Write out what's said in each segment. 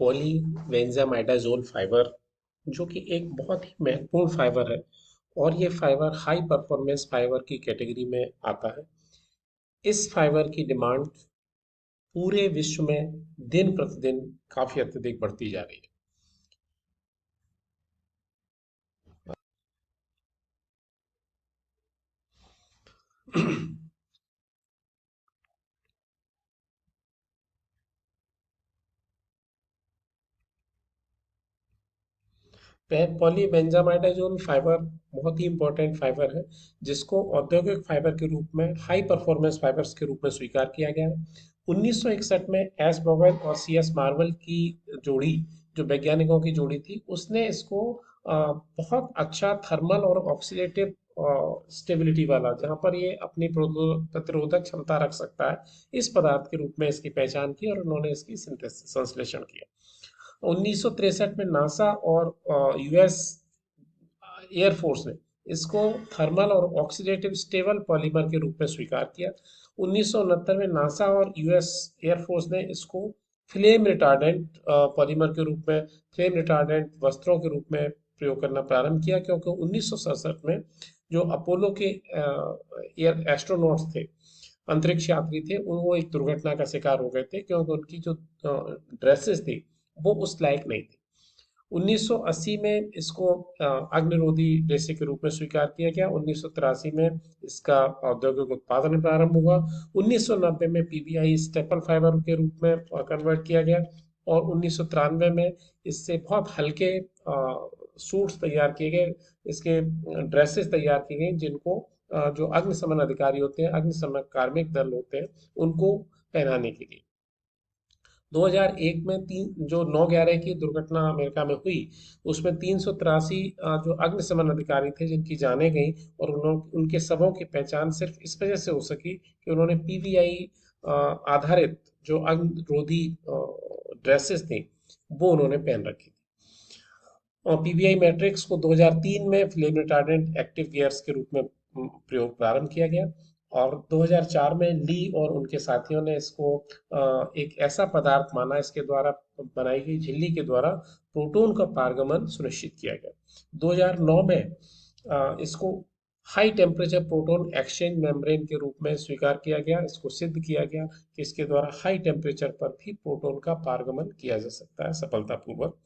पॉलीबेंजामाइडाजोल fibre, जो कि एक बहुत ही महत्वपूर्ण फाइबर है और ये फाइबर हाई परफॉर्मेंस फाइबर की कैटेगरी में आता है। इस फाइबर की डिमांड पूरे विश्व में दिन प्रतिदिन काफी अत्यधिक बढ़ती जा रही है। पॉलीबेंजामाइडाजोल फाइबर बहुत ही इंपॉर्टेंट फाइबर है, जिसको औद्योगिक फाइबर के रूप में, हाई परफॉर्मेंस फाइबर्स के रूप में स्वीकार किया गया है। 1961 में एस बॉवेल और सी एस मार्वल की जोड़ी, जो वैज्ञानिकों की जोड़ी थी, उसने इसको बहुत अच्छा थर्मल और ऑक्सीडेटिव स्टेबिलिटी वाला, जहां पर ये अपनी प्रतिरोधक क्षमता रख सकता है, इस पदार्थ के रूप में इसकी पहचान की और उन्होंने इसकी संश्लेषण किया। 1963 में नासा और यूएस एयरफोर्स ने इसको थर्मल और ऑक्सीडेटिव स्टेबल पॉलीमर के रूप में स्वीकार किया। 1969 में नासा और यूएस एयरफोर्स ने इसको फ्लेम रिटार्डेंट पॉलीमर के रूप में, फ्लेम रिटार्डेंट वस्त्रों के रूप में प्रयोग करना प्रारंभ किया, क्योंकि 1967 में जो अपोलो के एयर एस्ट्रोनॉट्स थे, अंतरिक्ष यात्री थे, वो एक दुर्घटना का शिकार हो गए थे, क्योंकि उनकी जो ड्रेसेस थी वो उस लायक नहीं थी। 1980 में इसको अग्निरोधी रेसे के रूप में स्वीकार किया गया। 1983 में इसका औद्योगिक उत्पादन प्रारंभ हुआ। 1990 में पीबीआई स्टेपल फाइबर के रूप में कन्वर्ट किया गया और 1993 में इससे बहुत हल्के सूट्स तैयार किए गए, इसके ड्रेसेस तैयार किए गए, जिनको जो अग्निशमन अधिकारी होते हैं, अग्निशमन कार्मिक दल होते हैं, उनको पहनाने के लिए। 2001 में तीन जो 9/11 की दुर्घटना अमेरिका में हुई, उसमें 383 जो अग्निशमन अधिकारी थे जिनकी जानें गई, और उन्होंने उनके शवों की पहचान सिर्फ इस वजह से हो सकी कि उन्होंने पीवीआई आधारित जो अग्निरोधी ड्रेसेस थी वो उन्होंने पहन रखी थी। और पीबीआई मैट्रिक्स को 2003 में फ्लेम रिटार्डेंट एक्टिव गियर्स के रूप में प्रयोग प्रारंभ किया गया। और 2004 में ली और उनके साथियों ने इसको एक ऐसा पदार्थ माना, इसके द्वारा बनाई गई झिल्ली के द्वारा प्रोटॉन का पारगमन सुनिश्चित किया गया। 2009 में इसको high temperature proton exchange membrane के रूप में स्वीकार किया गया। इसको सिद्ध किया गया कि इसके द्वारा हाई टेम्परेचर पर भी प्रोटॉन का पारगमन किया जा सकता है सफलतापूर्वक।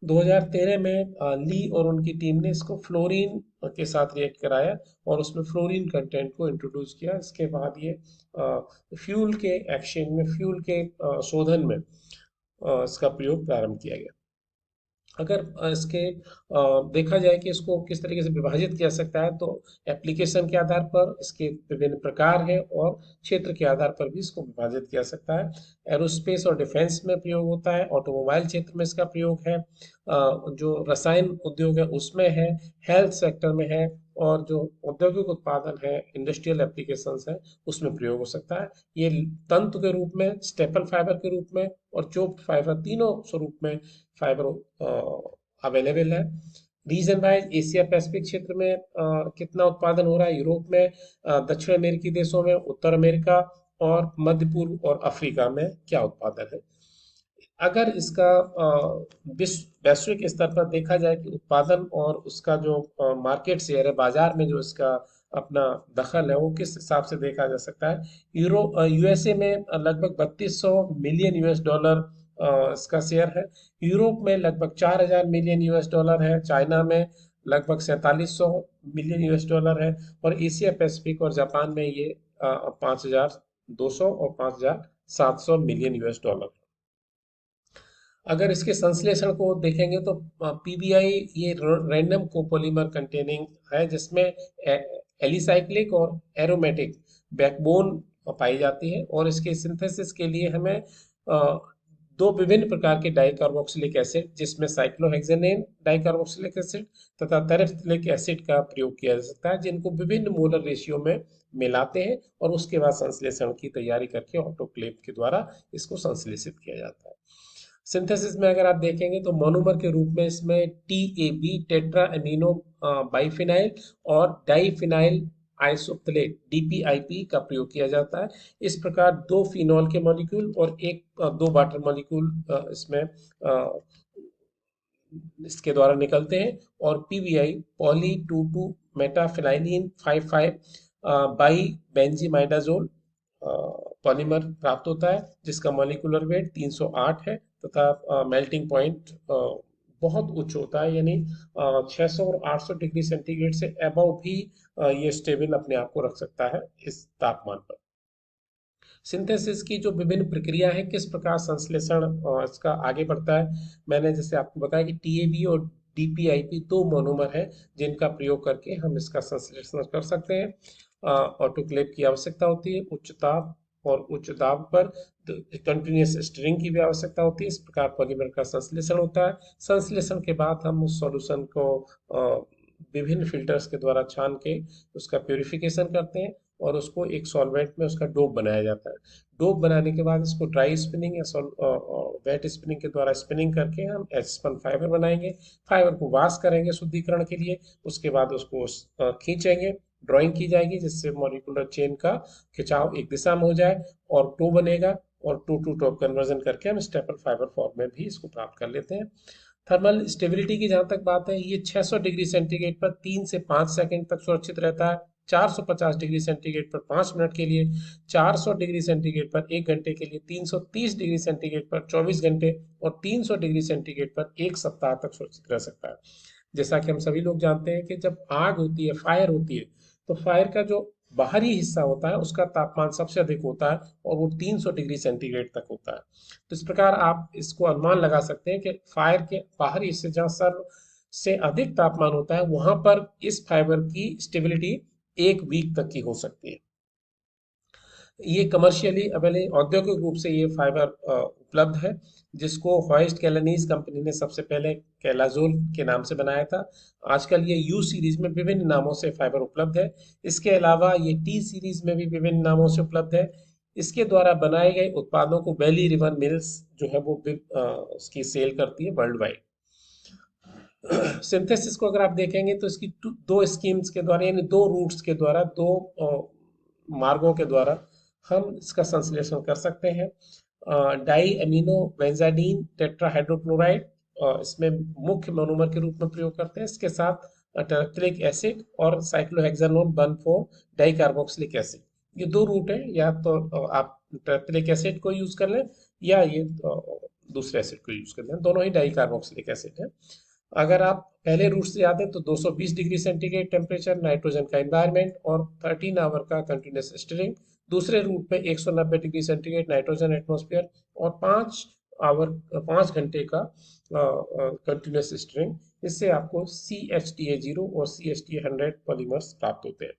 2013 में ली और उनकी टीम ने इसको फ्लोरीन के साथ रिएक्ट कराया और उसमें फ्लोरीन कंटेंट को इंट्रोड्यूस किया। इसके बाद ये फ्यूल के एक्सचेंज में, फ्यूल के शोधन में इसका प्रयोग प्रारंभ किया गया। अगर इसके देखा जाए कि इसको किस तरीके से विभाजित किया सकता है, तो एप्लीकेशन के आधार पर इसके विभिन्न प्रकार हैं और क्षेत्र के आधार पर भी इसको विभाजित किया सकता है। एरोस्पेस और डिफेंस में प्रयोग होता है, ऑटोमोबाइल क्षेत्र में इसका प्रयोग है, जो रसायन उद्योग है उसमें है, हेल्थ सेक्टर में है, और जो औद्योगिक उत्पादन है, इंडस्ट्रियल एप्लीकेशंस है, उसमें प्रयोग हो सकता है। ये तंतु के रूप में, स्टेपल फाइबर के रूप में और चोप्ड फाइबर, तीनों स्वरूप में फाइबर अवेलेबल है। रीजन वाइज एशिया पैसिफिक क्षेत्र में कितना उत्पादन हो रहा है, यूरोप में, दक्षिण अमेरिकी देशों में, उत्तर अमेरिका और मध्य पूर्व और अफ्रीका में क्या उत्पादन है। अगर इसका विश्व वैश्विक स्तर पर देखा जाए कि उत्पादन और उसका जो मार्केट शेयर है, बाजार में जो इसका अपना दखल है, वो किस हिसाब से देखा जा सकता है। यूएसए में लगभग 3200 मिलियन यूएस डॉलर इसका शेयर है। यूरोप में लगभग 4000 मिलियन यूएस डॉलर है। चाइना में लगभग 4700 मिलियन यूएस डॉलर है। और एशिया पैसिफिक और जापान में ये 5200 और 5700 मिलियन यूएस डॉलर। अगर इसके संश्लेषण को देखेंगे तो पीबीआई ये रैंडम कोपोलीमर कंटेनिंग है, जिसमें एलिसाइक्लिक और एरोमेटिक बैकबोन पाई जाती है, और इसके सिंथेसिस के लिए हमें दो विभिन्न प्रकार के डाइकार्बोक्सिलिक एसिड, जिसमें साइक्लोहेक्सेनेन डाइकार्बोक्सिलिक एसिड तथा तेरेफ्थिलिक एसिड का प्रयोग किया जा सकता है, जिनको विभिन्न मोलर रेशियो में मिलाते हैं और उसके बाद संश्लेषण की तैयारी करके ऑटोक्लेव के द्वारा इसको संश्लेषित किया जाता है। सिंथेसिस में अगर आप देखेंगे तो मोनोमर के रूप में इसमें T A B tetra amino biphenyl और डाइफिनाइल आइसोप्टलेट DPIP का प्रयोग किया जाता है। इस प्रकार दो फिनॉल के मॉलिक्यूल और दो वाटर मॉलिक्यूल इसमें इसके द्वारा निकलते हैं और PBI poly two two metaphenylene 55 bibenzimidazole polymer प्राप्त होता है, जिसका मॉलिक्यूलर वेट 308 है तथा मेल्टिंग पॉइंट बहुत उच्च होता है, यानी 600 और 800 डिग्री सेंटीग्रेड से अबव भी ये स्टेबल अपने आप को रख सकता है इस तापमान पर। सिंथेसिस की जो विभिन्न प्रक्रिया है, किस प्रकार संश्लेषण इसका आगे बढ़ता है, मैंने जैसे आपको बताया कि TAB और DPIP दो मोनोमर है जिनका प्रयोग करके हम इसका संश्लेषण कर सकते हैं। ऑटोक्लेव की आवश्यकता होती है, उच्च ताप और उच्च दाब पर कंटिन्यूस स्टीयरिंग की भी आवश्यकता होती है। इस प्रकार पॉलीमर का संश्लेषण होता है। संश्लेषण के बाद हम उस सॉल्यूशन को विभिन्न फिल्टर्स के द्वारा छान के उसका प्योरिफिकेशन करते हैं और उसको एक सॉल्वेंट में उसका डोप बनाया जाता है। डोप बनाने के बाद इसको ड्राई स्पिनिंग या वेट स्पिनिंग के द्वारा स्पिनिंग करके हम H1 फाइबर बनाएंगे। फाइबर को वॉश करेंगे शुद्धिकरण के लिए, उसके बाद उसको खींचेंगे, ड्राइंग की जाएगी जिससे मॉलिक्यूलर चेन का खिंचाव एक दिशा में हो जाए और टो बनेगा और टू टू टॉप कन्वर्जन करके हम स्टेपल फाइबर फॉर्म में भी इसको प्राप्त कर लेते हैं। थर्मल स्टेबिलिटी की जहां तक बात है, ये 600 डिग्री सेंटीग्रेड पर 3 से 5 सेकंड तक सुरक्षित रहता है। 450 डिग्री सेंटीग्रेड पर 5 मिनट के लिए, 400 डिग्री सेंटीग्रेड पर 1 घंटे के लिए, 330 डिग्री सेंटीग्रेड पर 24 घंटे और 300 डिग्री सेंटीग्रेड पर 1 सप्ताह तक सुरक्षित रह सकता है। जैसा कि हम सभी लोग जानते हैं कि जब आग होती है, फायर होती है, तो फायर का जो बाहरी हिस्सा होता है उसका तापमान सबसे अधिक होता है और वो 300 डिग्री सेंटीग्रेड तक होता है। तो इस प्रकार आप इसको अनुमान लगा सकते हैं कि फायर के बाहरी हिस्से जहाँ सर्व से अधिक तापमान होता है वहां पर इस फाइबर की स्टेबिलिटी 1 वीक तक की हो सकती है। ये कमर्शियली अवेलेबल औद्योगिक रूप से ये फाइबर उपलब्ध है, जिसको हॉइस्ट कैलेनीज कंपनी ने सबसे पहले कैलाजोल के नाम से बनाया था। आजकल ये U सीरीज में विभिन्न नामों से फाइबर उपलब्ध है। इसके अलावा ये T सीरीज में भी विभिन्न नामों से उपलब्ध है। इसके द्वारा बनाए गए उत्पादों को वैली रिवर मिल्स जो है वो उसकी सेल करती है वर्ल्ड वाइड। सिंथेसिस को अगर आप देखेंगे तो इसकी दो स्कीम्स के द्वारा, यानी दो रूट्स के द्वारा, दो मार्गों के द्वारा हम इसका संश्लेषण कर सकते हैं। डाई अमीनो बेंजाडीन टेट्राहाइड्रोक्लोराइड इसमें मुख्य मोनोमर के रूप में प्रयोग करते हैं। इसके साथ टर्टरिक एसिड और साइक्लोहेक्सानोन 1,4 डाई कार्बोक्सिलिक एसिड, ये दो रूट है। या तो आप टर्टरिक एसिड को यूज कर लें या ये दूसरे एसिड को यूज कर लें, दोनों ही डाई कार्बोक्सिलिक एसिड है। अगर आप पहले रूट से याद है तो 220 डिग्री सेंटीग्रेड टेम्परेचर, नाइट्रोजन का एनवायरनमेंट और 13 आवर का कंटिन्यूस स्टीयरिंग। दूसरे रूट पे 190 डिग्री सेंटीग्रेड नाइट्रोजन एटमॉस्फेयर और 5 घंटे का कंटिन्यूस स्टीयरिंग। इससे आपको CHTA0 और CHTA100 पॉलीमर्स प्राप्त होते हैं।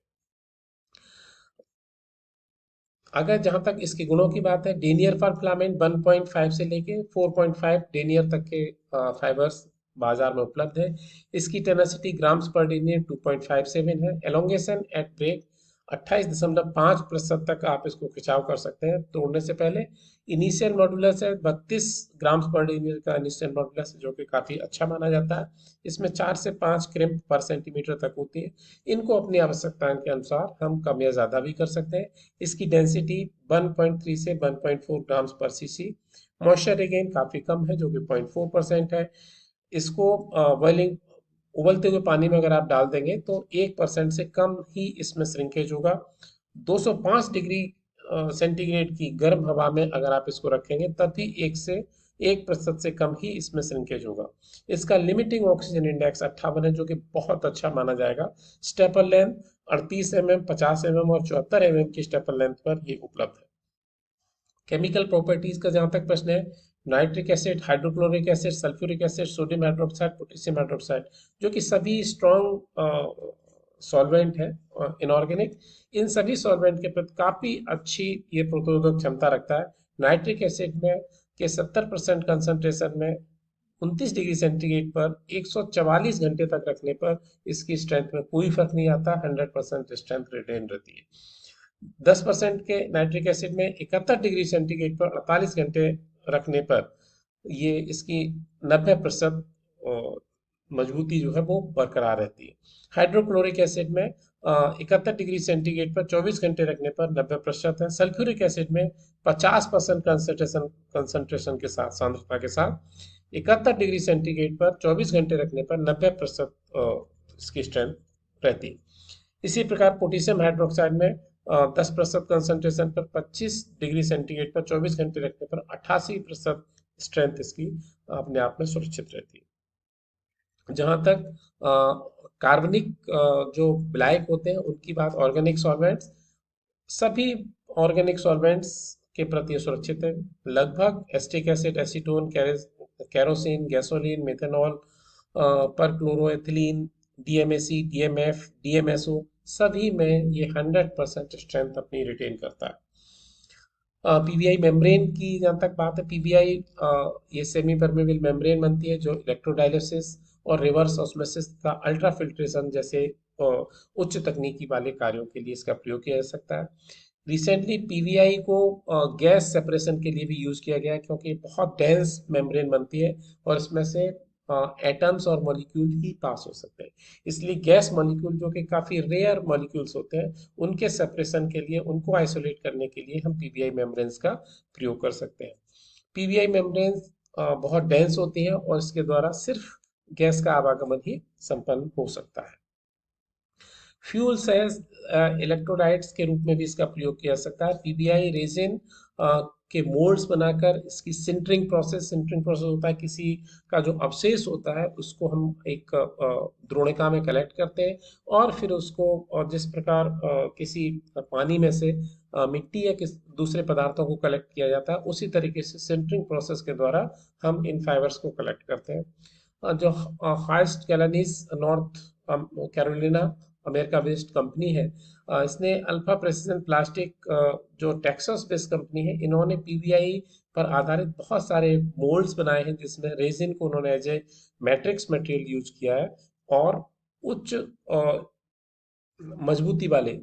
अगर जहां तक इसके गुणों की बात है, डेनियर फॉर फिलामेंट 1.5 से लेके 4.5 डेनियर तक के फाइबर्स बाजार में उपलब्ध है। इसकी टेनासिटी ग्राम्स पर डेनियर 2.57 है। एलोंगेशन एट ब्रेक 28.5% तक आप इसको खिंचाव कर सकते हैं तोड़ने से पहले। इनिशियल मॉडुलस है 32 ग्राम्स पर डेनियर का इनिशियल मॉडुलस, जो कि काफ़ी अच्छा माना जाता है। इसमें 4 से 5 क्रिम्प पर सेंटीमीटर तक होती है। इनको अपनी आवश्यकता के अनुसार हम कम या ज़्यादा भी कर सकते हैं। इसकी डेंसिटी 1.3 से 1.4 ग्राम्स पर सीसी। मॉइस्चर अगेन काफ़ी कम है जो कि 0.4% है। इसको बॉइलिंग उबलते हुए पानी में अगर आप डाल देंगे तो 1% से कम ही इसमें श्रिंकेज होगा। 205 डिग्री सेंटीग्रेड की गर्म हवा में अगर आप इसको रखेंगे तब भी 1% से कम ही इसमें श्रिंकेज होगा। इसका लिमिटिंग ऑक्सीजन इंडेक्स 58 है जो कि बहुत अच्छा माना जाएगा। स्टेपल लेंथ 38 mm, 50 mm और 74 mm की स्टेपल लेंथ पर ये उपलब्ध है। केमिकल प्रॉपर्टीज का जहां तक प्रश्न है, nitric acid, hydrochloric acid, sulphuric acid, sodium hydroxide, potassium hydroxide, जो कि सभी स्ट्रॉन्ग सॉल्वेंट है इनऑर्गेनिक, इन सभी सॉल्वेंट के प्रति काफी अच्छी ये प्रतिरोधक क्षमता रखता है। नाइट्रिक एसिड में के 70% कंसंट्रेशन में 29 डिग्री सेंटीग्रेड पर 144 घंटे तक रखने पर इसकी स्ट्रेंथ में कोई फर्क नहीं आता, 100% स्ट्रेंथ रिटेन रहती है। 10% के नाइट्रिक एसिड में 71 डिग्री सेंटीग्रेड पर 48 घंटे रखने पर ये इसकी 90% मजबूती जो है वो बरकरार रहती है। हाइड्रोक्लोरिक एसिड में 71 डिग्री सेंटीग्रेड पर 24 घंटे रखने पर 90% है। सल्फ्यूरिक एसिड में 50% कंसंट्रेशन के साथ, सांद्रता के साथ 71 डिग्री सेंटीग्रेड पर 24 घंटे रखने पर 90% इसकी स्ट्रेंथ रहती है। इसी प्रकार पोटेशियम हाइड्रोक्साइड में 10% कंसंट्रेशन पर 25 डिग्री सेंटीग्रेड पर 24 घंटे रखने पर 88% स्ट्रेंथ इसकी अपने आप में सुरक्षित रहती है। जहाँ तक कार्बनिक जो विलायक होते हैं उनकी बात, ऑर्गेनिक सॉल्वेंट्स, सभी ऑर्गेनिक सॉल्वेंट्स के प्रति सुरक्षित है। लगभग acetic acid, acetone, kerosene, gasoline, methanol, पर क्लोरोएथिलीन, डीएमएसी, डीएमएफ, डीएमएसओ, सभी में ये 100% स्ट्रेंथ अपनी रिटेन करता है। पीबीआई मेम्ब्रेन की जहाँ तक बात है, पीबीआई ये सेमी परमेबल मेम्ब्रेन बनती है जो इलेक्ट्रोडायलिसिस और रिवर्स ऑस्मोसिस का अल्ट्रा फिल्ट्रेशन जैसे उच्च तकनीकी वाले कार्यों के लिए इसका प्रयोग किया जा सकता है। रिसेंटली पीवीआई को गैस सेपरेशन के लिए भी यूज किया गया है, क्योंकि बहुत डेंस मेम्ब्रेन बनती है और इसमें से एटम्स और मॉलिक्यूल ही पास हो सकते हैं। इसलिए गैस मॉलिक्यूल जो कि काफी रेयर मॉलिक्यूल्स होते हैं, उनके सेपरेशन के लिए, उनको आइसोलेट करने के लिए हम पीवीआई मेम्ब्रेन्स का प्रयोग कर सकते हैं। पीवीआई मेम्ब्रेन्स बहुत डेंस होती हैं और इसके द्वारा सिर्फ गैस का आवागमन ही संपन्न हो सकता है। फ्यूल सेल्स इलेक्ट्रोलाइट्स के रूप में भी इसका प्रयोग किया जा सकता है। पीबीआई रेजिन के मोल्ड्स बनाकर इसकी सिंटरिंग प्रोसेस होता है, किसी का जो अवशेष होता है उसको हम एक द्रोणिका में कलेक्ट करते हैं और फिर उसको, और जिस प्रकार किसी पानी में से मिट्टी या किस दूसरे पदार्थों को कलेक्ट किया जाता है, उसी तरीके से सिंटरिंग प्रोसेस के द्वारा हम इन फाइबर्स को कलेक्ट करते हैं। जो Hoechst Celanese North Carolina America based company है, इसने अल्फा प्रेसिजन प्लास्टिक जो टेक्सास बेस्ड कंपनी है, इन्होंने पीवीआई पर आधारित बहुत सारे मोल्ड्स बनाए हैं जिसमें रेजिन को उन्होंने as a matrix material use किया है और उच्च मजबूती वाले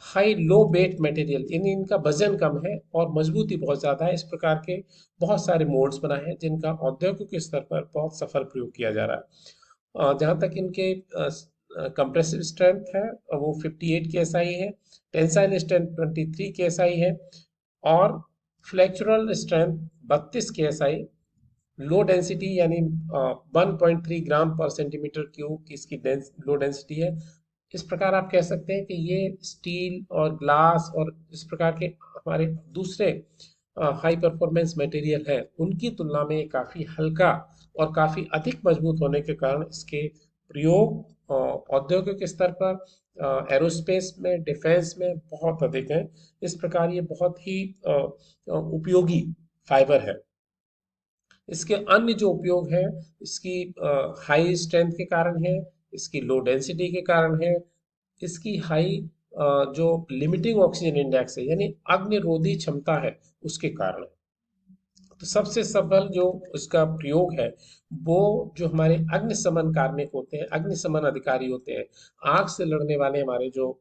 हाई लो वेट मटेरियल, इनका वजन कम है और मजबूती बहुत ज़्यादा है, इस प्रकार के बहुत सारे मोड्स बनाए हैं जिनका औद्योगिक स्तर पर बहुत सफल प्रयोग किया जा रहा है। जहाँ तक इनके कंप्रेसिव स्ट्रेंथ है वो 58 केएसआई है, टेंसाइल स्ट्रेंथ 23 केएसआई है और flexural strength 32 KSI, low density यानी 1.3 ग्राम पर सेंटीमीटर क्यूब की इसकी लो डेंसिटी है। इस प्रकार आप कह सकते हैं कि ये स्टील और ग्लास और इस प्रकार के हमारे दूसरे हाई परफॉर्मेंस मटेरियल है उनकी तुलना में काफ़ी हल्का और काफ़ी अधिक मजबूत होने के कारण इसके प्रयोग औद्योगिक स्तर पर, एरोस्पेस में, डिफेंस में बहुत अधिक है। इस प्रकार ये बहुत ही उपयोगी फाइबर है। इसके अन्य जो उपयोग है, इसकी हाई स्ट्रेंथ के कारण है, इसकी लो डेंसिटी के कारण है, इसकी हाई जो लिमिटिंग ऑक्सीजन इंडेक्स है यानी अग्निरोधी क्षमता है उसके कारण है। तो सबसे सफल जो इसका प्रयोग है वो जो हमारे अग्निशमन कार्मिक होते हैं, अग्निशमन अधिकारी होते हैं, आग से लड़ने वाले हमारे जो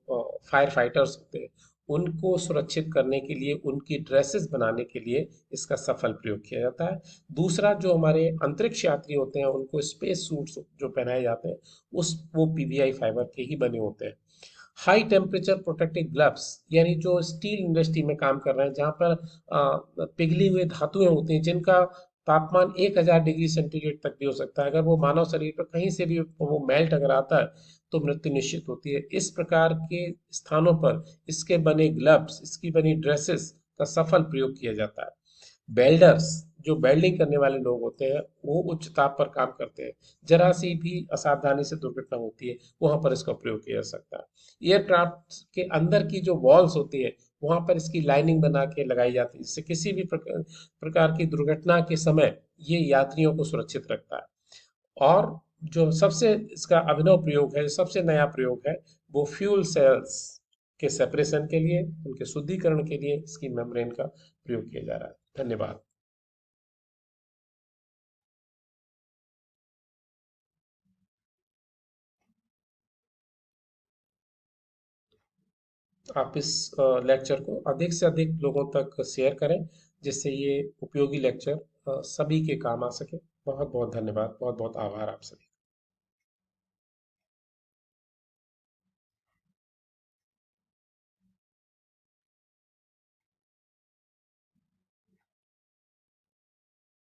फायर फाइटर्स होते हैं, उनको सुरक्षित करने के लिए, उनकी ड्रेसेस बनाने के लिए इसका सफल प्रयोग किया जाता है। दूसरा, जो हमारे अंतरिक्ष यात्री होते हैं उनको स्पेस सूट्स जो पहनाए जाते हैं, उस वो पीवीआई फाइबर के ही बने होते हैं। हाई टेम्परेचर प्रोटेक्टिव ग्लव्स, यानी जो स्टील इंडस्ट्री में काम कर रहे हैं, जहाँ पर पिघली हुई धातुएं होती हैं जिनका तापमान 1000 डिग्री सेंटीग्रेड तक भी हो सकता है, अगर वो मानव शरीर पर कहीं से भी वो मेल्ट अगर आता है तो मृत्यु निश्चित होती है। इस प्रकार के स्थानों पर इसके बने ग्लव्स, इसकी बनी ड्रेसेस का सफल प्रयोग किया जाता है। वेल्डर्स, जो वेल्डिंग करने वाले लोग होते हैं, वो उच्च ताप पर काम करते हैं, जरा सी भी असावधानी से दुर्घटना होती है, वहां पर इसका प्रयोग किया जा सकता है। एयरक्राफ्ट के अंदर की जो वॉल्स होती है वहां पर इसकी लाइनिंग बना के लगाई जाती है, जिससे किसी भी प्रकार की दुर्घटना के समय ये यात्रियों को सुरक्षित रखता है। और जो सबसे इसका अभिनव प्रयोग है, सबसे नया प्रयोग है, वो फ्यूल सेल्स के सेपरेशन के लिए, उनके शुद्धिकरण के लिए इसकी मेम्ब्रेन का प्रयोग किया जा रहा है। धन्यवाद। आप इस लेक्चर को अधिक से अधिक लोगों तक शेयर करें, जिससे ये उपयोगी लेक्चर सभी के काम आ सके। बहुत बहुत धन्यवाद, बहुत बहुत आभार आप सभी।